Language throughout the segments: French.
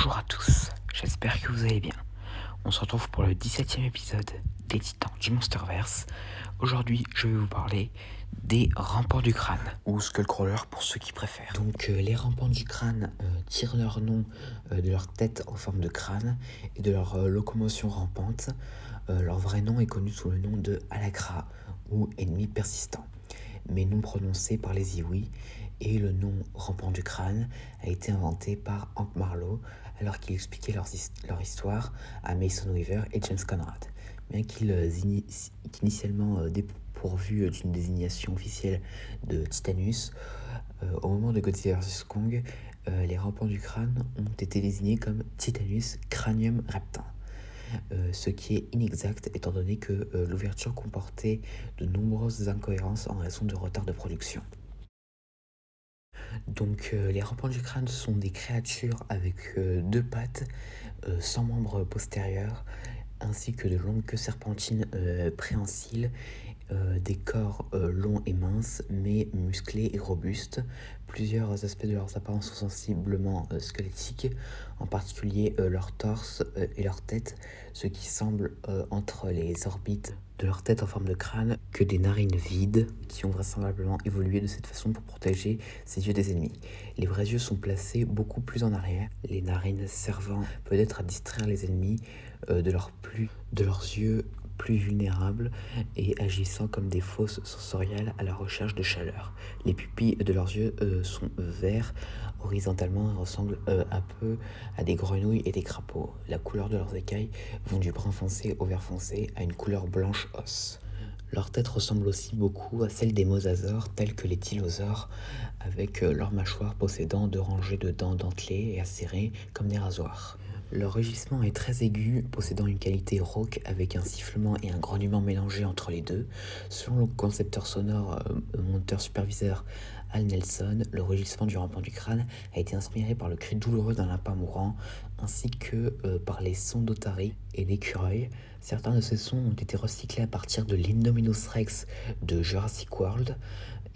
Bonjour à tous, j'espère que vous allez bien. On se retrouve pour le 17e épisode des Titans du Monsterverse. Aujourd'hui, je vais vous parler des rampants du crâne, ou Skullcrawler pour ceux qui préfèrent. Donc les rampants du crâne tirent leur nom de leur tête en forme de crâne et de leur locomotion rampante. Leur vrai nom est connu sous le nom de Alakra, ou ennemi persistant, mais non prononcé par les Iwi, et le nom rampant du crâne a été inventé par Hank Marlowe alors qu'il expliquait leur histoire à Mason Weaver et James Conrad. Bien qu'initialement dépourvus d'une désignation officielle de Titanus, au moment de Godzilla vs Kong, les rampants du crâne ont été désignés comme Titanus Cranium Reptin. Ce qui est inexact étant donné que l'ouverture comportait de nombreuses incohérences en raison de retard de production. Donc les rampants du crâne sont des créatures avec deux pattes, sans membres postérieurs, ainsi que de longues queues serpentines préhensiles, des corps longs et minces, mais musclés et robustes. Plusieurs aspects de leurs apparences sont sensiblement squelettiques, en particulier leur torse et leur tête, ce qui semble entre les orbites de leur tête en forme de crâne que des narines vides qui ont vraisemblablement évolué de cette façon pour protéger ses yeux des ennemis. Les vrais yeux sont placés beaucoup plus en arrière, les narines servant peut-être à distraire les ennemis de leurs yeux plus vulnérables et agissant comme des fosses sensorielles à la recherche de chaleur. Les pupilles de leurs yeux sont verts horizontalement et ressemblent un peu à des grenouilles et des crapauds. La couleur de leurs écailles vont du brun foncé au vert foncé à une couleur blanche os. Leur tête ressemble aussi beaucoup à celle des mosasaures tels que les tylosaures, avec leurs mâchoires possédant deux rangées de dents dentelées et acérées comme des rasoirs. Leur rugissement est très aigu, possédant une qualité rauque avec un sifflement et un grognement mélangés entre les deux. Selon le concepteur sonore monteur superviseur Al Nelson, le rugissement du rampant du crâne a été inspiré par le cri douloureux d'un lapin mourant, ainsi que par les sons d'otaries et d'écureuils. Certains de ces sons ont été recyclés à partir de l'Indominus Rex de Jurassic World.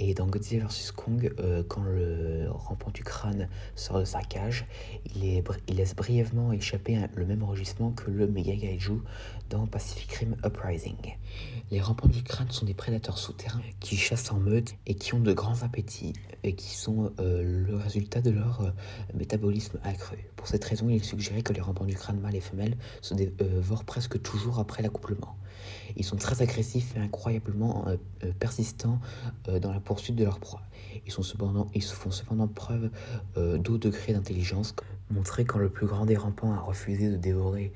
Et dans Godzilla vs Kong, quand le rampant du crâne sort de sa cage, il laisse brièvement échapper le même rugissement que le Mega Kaiju dans Pacific Rim Uprising. Les rampants du crâne sont des prédateurs souterrains qui chassent en meute et qui ont de grands appétits et qui sont le résultat de leur métabolisme accru. Pour cette raison, il est suggéré que les rampants du crâne mâles et femelles se dévorent presque toujours après l'accouplement. Ils sont très agressifs et incroyablement persistants dans la poursuite de leur proie. Ils font cependant preuve d'haut degré d'intelligence, montré quand le plus grand des rampants a refusé de dévorer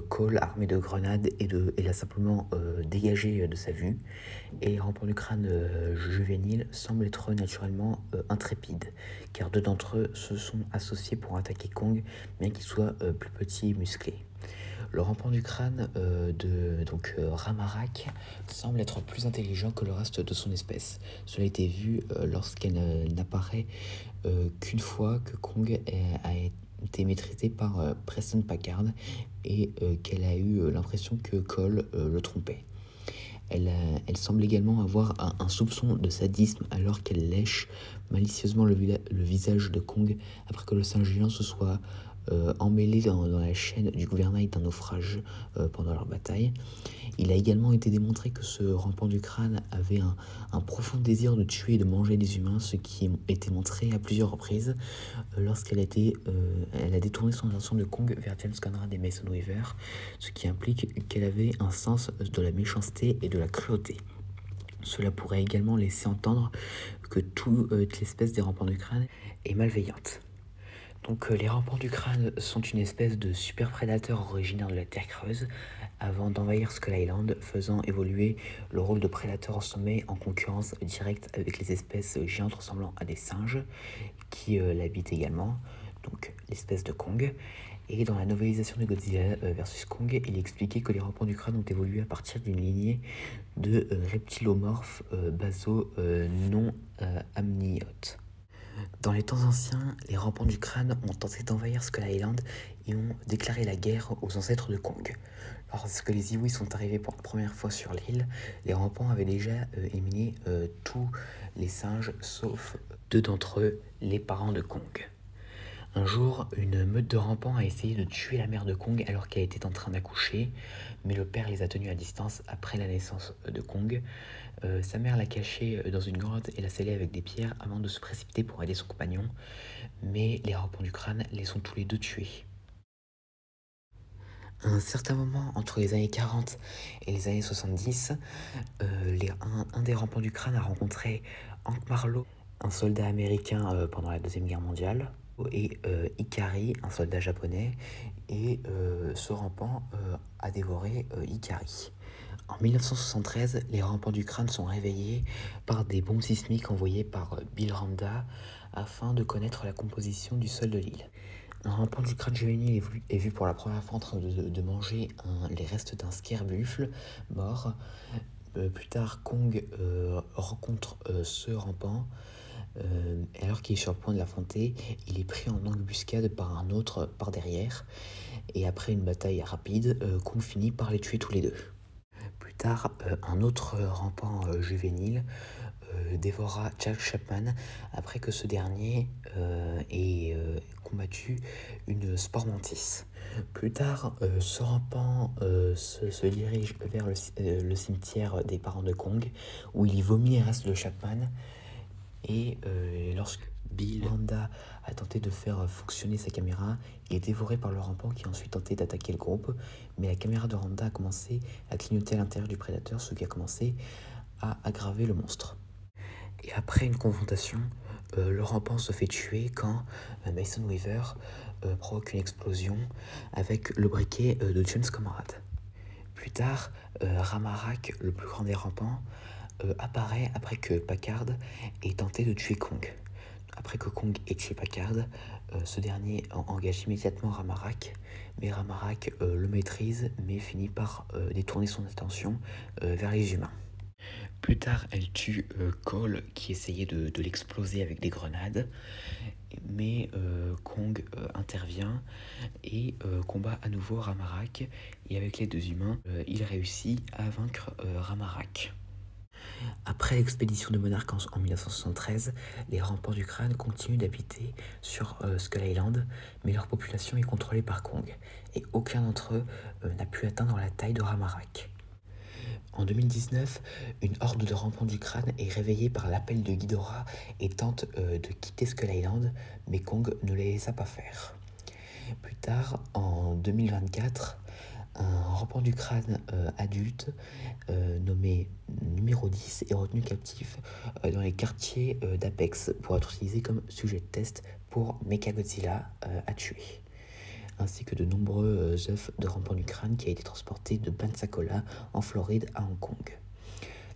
Cole armé de grenades et l'a simplement dégagé de sa vue. Et les rampants du crâne juvéniles semblent être naturellement intrépides, car deux d'entre eux se sont associés pour attaquer Kong, bien qu'ils soient plus petits et musclés. Le rampant du crâne Ramarak semble être plus intelligent que le reste de son espèce. Cela a été vu lorsqu'elle n'apparaît qu'une fois que Kong a été maîtrisé par Preston Packard et qu'elle a eu l'impression que Cole le trompait. Elle semble également avoir un soupçon de sadisme alors qu'elle lèche malicieusement le visage de Kong après que le singe géant se soit emmêlé dans la chaîne du gouvernail d'un naufrage pendant leur bataille. Il a également été démontré que ce rampant du crâne avait un profond désir de tuer et de manger des humains, ce qui a été montré à plusieurs reprises lorsqu'elle a détourné son attention de Kong vers James Conrad et Mason Weaver, ce qui implique qu'elle avait un sens de la méchanceté et de la cruauté. Cela pourrait également laisser entendre que toute l'espèce des rampants du crâne est malveillante. Donc les rampants du crâne sont une espèce de super prédateur originaire de la Terre creuse avant d'envahir Skull Island, faisant évoluer le rôle de prédateur au sommet en concurrence directe avec les espèces géantes ressemblant à des singes qui l'habitent également, donc l'espèce de Kong. Et dans la novélisation de Godzilla vs Kong, il est expliqué que les rampants du crâne ont évolué à partir d'une lignée de reptilomorphes basaux non amniotes. Dans les temps anciens, les rampants du crâne ont tenté d'envahir Skull Island et ont déclaré la guerre aux ancêtres de Kong. Lorsque les Iwis sont arrivés pour la première fois sur l'île, les rampants avaient déjà éliminé tous les singes sauf deux d'entre eux, les parents de Kong. Un jour, une meute de rampants a essayé de tuer la mère de Kong alors qu'elle était en train d'accoucher, mais le père les a tenus à distance après la naissance de Kong. Sa mère l'a caché dans une grotte et l'a scellé avec des pierres avant de se précipiter pour aider son compagnon, mais les rampants du crâne les ont tous les deux tués. À un certain moment, entre les années 40 et les années 70, un des rampants du crâne a rencontré Hank Marlowe, un soldat américain pendant la Deuxième Guerre mondiale, et Ikari, un soldat japonais, et ce rampant a dévoré Ikari. En 1973, les rampants du crâne sont réveillés par des bombes sismiques envoyées par Bill Randa afin de connaître la composition du sol de l'île. Un rampant du crâne juvénile est vu pour la première fois en train de manger les restes d'un scarebuffle mort. Plus tard, Kong rencontre ce rampant. Alors qu'il est sur le point de l'affronter, il est pris en embuscade par un autre par derrière. Et après une bataille rapide, Kong finit par les tuer tous les deux. Plus tard, un autre rampant juvénile dévora Jack Chapman après que ce dernier ait combattu une spore mantis. Plus tard, ce rampant se dirige vers le cimetière des parents de Kong, où il y vomit les restes de Chapman. Et lorsque Bill Randa a tenté de faire fonctionner sa caméra, il est dévoré par le rampant qui a ensuite tenté d'attaquer le groupe, mais la caméra de Randa a commencé à clignoter à l'intérieur du prédateur, ce qui a commencé à aggraver le monstre. Et après une confrontation, le rampant se fait tuer quand Mason Weaver provoque une explosion avec le briquet de James Comrade. Plus tard, Ramarak, le plus grand des rampants, apparaît après que Packard ait tenté de tuer Kong. Après que Kong ait tué Packard, ce dernier engage immédiatement Ramarak, mais Ramarak le maîtrise mais finit par détourner son attention vers les humains. Plus tard, elle tue Cole qui essayait de l'exploser avec des grenades, mais Kong intervient et combat à nouveau Ramarak, et avec l'aide des humains, il réussit à vaincre Ramarak. Après l'expédition de Monarch en 1973, les rampants du crâne continuent d'habiter sur Skull Island, mais leur population est contrôlée par Kong, et aucun d'entre eux n'a pu atteindre la taille de Ramarak. En 2019, une horde de rampants du crâne est réveillée par l'appel de Ghidorah et tente de quitter Skull Island, mais Kong ne les laissa pas faire. Plus tard, en 2024, un rampant du crâne adulte nommé numéro 10 est retenu captif dans les quartiers d'Apex pour être utilisé comme sujet de test pour Mechagodzilla à tuer, ainsi que de nombreux œufs de rampants du crâne qui a été transporté de Pensacola en Floride à Hong Kong.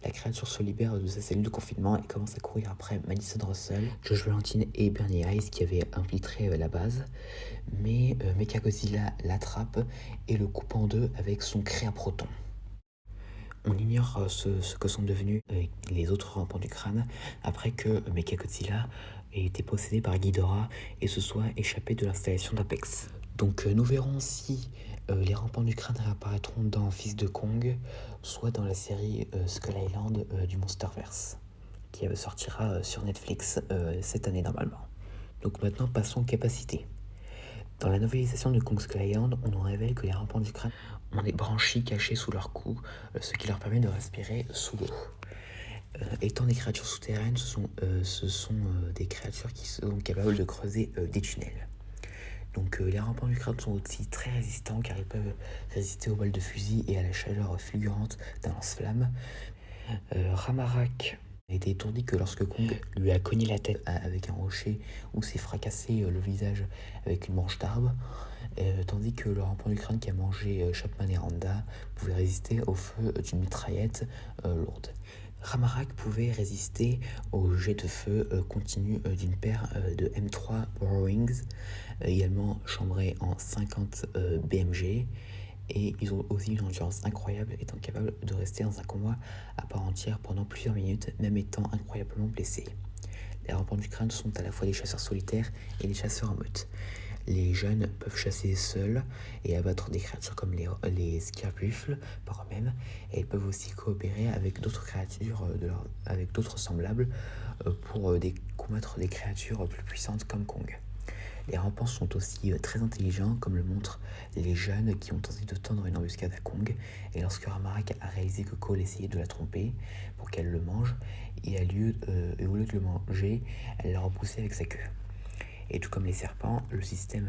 La créature se libère de sa cellule de confinement et commence à courir après Madison Russell, Josh Valentine et Bernie Hayes qui avaient infiltré la base, mais Mechagodzilla l'attrape et le coupe en deux avec son créaproton. On ignore ce que sont devenus les autres rampants du crâne après que Mechagodzilla ait été possédé par Ghidorah et se soit échappé de l'installation d'Apex. Donc nous verrons si les rampants du crâne réapparaîtront dans Fils de Kong, soit dans la série Skull Island du Monsterverse, qui sortira sur Netflix cette année normalement. Donc maintenant passons aux capacités. Dans la novélisation de Kong Skull Island, on nous révèle que les rampants du crâne ont des branchies cachées sous leur cou, ce qui leur permet de respirer sous l'eau. Étant des créatures souterraines, ce sont des créatures qui sont capables de creuser des tunnels. Donc les rampants du crâne sont aussi très résistants car ils peuvent résister aux balles de fusil et à la chaleur fulgurante d'un lance-flamme. Ramarak a été étourdi que lorsque Kong lui a cogné la tête avec un rocher ou s'est fracassé le visage avec une branche d'arbre, tandis que le rampant du crâne qui a mangé Chapman et Randa pouvait résister au feu d'une mitraillette lourde. Ramarak pouvait résister au jet de feu continu d'une paire de M3 Warwings, également chambrés en 50 BMG, et ils ont aussi une endurance incroyable, étant capables de rester dans un combat à part entière pendant plusieurs minutes, même étant incroyablement blessés. Les rampants du crâne sont à la fois des chasseurs solitaires et des chasseurs en meute. Les jeunes peuvent chasser seuls et abattre des créatures comme les scarebuffles par eux-mêmes, et ils peuvent aussi coopérer avec d'autres créatures, avec d'autres semblables, pour combattre des créatures plus puissantes comme Kong. Les rampants sont aussi très intelligents, comme le montrent les jeunes qui ont tenté de tendre une embuscade à Kong. Et lorsque Ramarak a réalisé que Cole essayait de la tromper pour qu'elle le mange, et au lieu de le manger, elle l'a repoussé avec sa queue. Et tout comme les serpents, le système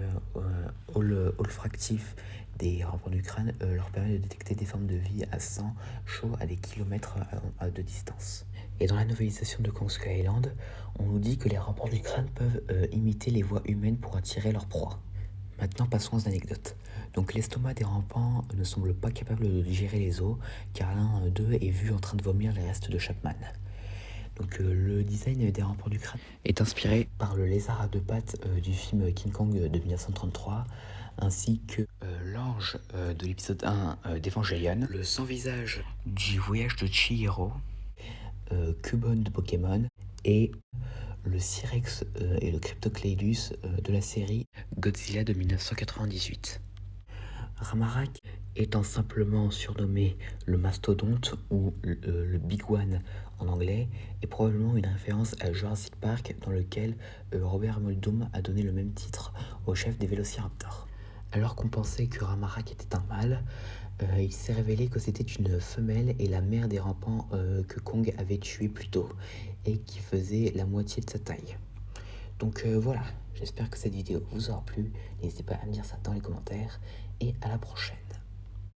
olfactif des rampants du crâne leur permet de détecter des formes de vie à sang chaud à des kilomètres de distance. Et dans la novélisation de Kong Skull Island, on nous dit que les rampants du crâne peuvent imiter les voix humaines pour attirer leur proie. Maintenant, passons aux anecdotes. Donc, l'estomac des rampants ne semble pas capable de digérer les os, car l'un d'eux est vu en train de vomir les restes de Chapman. Donc, le design des rampants du crâne est inspiré par le lézard à deux pattes du film King Kong de 1933, ainsi que l'ange de l'épisode 1 d'Evangelion, le sans-visage du voyage de Chihiro, Cubone de Pokémon, et le Cyrex et le Cryptocleidus de la série Godzilla de 1998. Ramarak étant simplement surnommé le mastodonte ou le Big One en anglais, est probablement une référence à Jurassic Park dans lequel Robert Muldoon a donné le même titre au chef des Vélociraptors. Alors qu'on pensait que Ramarak était un mâle, il s'est révélé que c'était une femelle et la mère des rampants que Kong avait tué plus tôt et qui faisait la moitié de sa taille. Donc voilà, j'espère que cette vidéo vous aura plu. N'hésitez pas à me dire ça dans les commentaires et à la prochaine.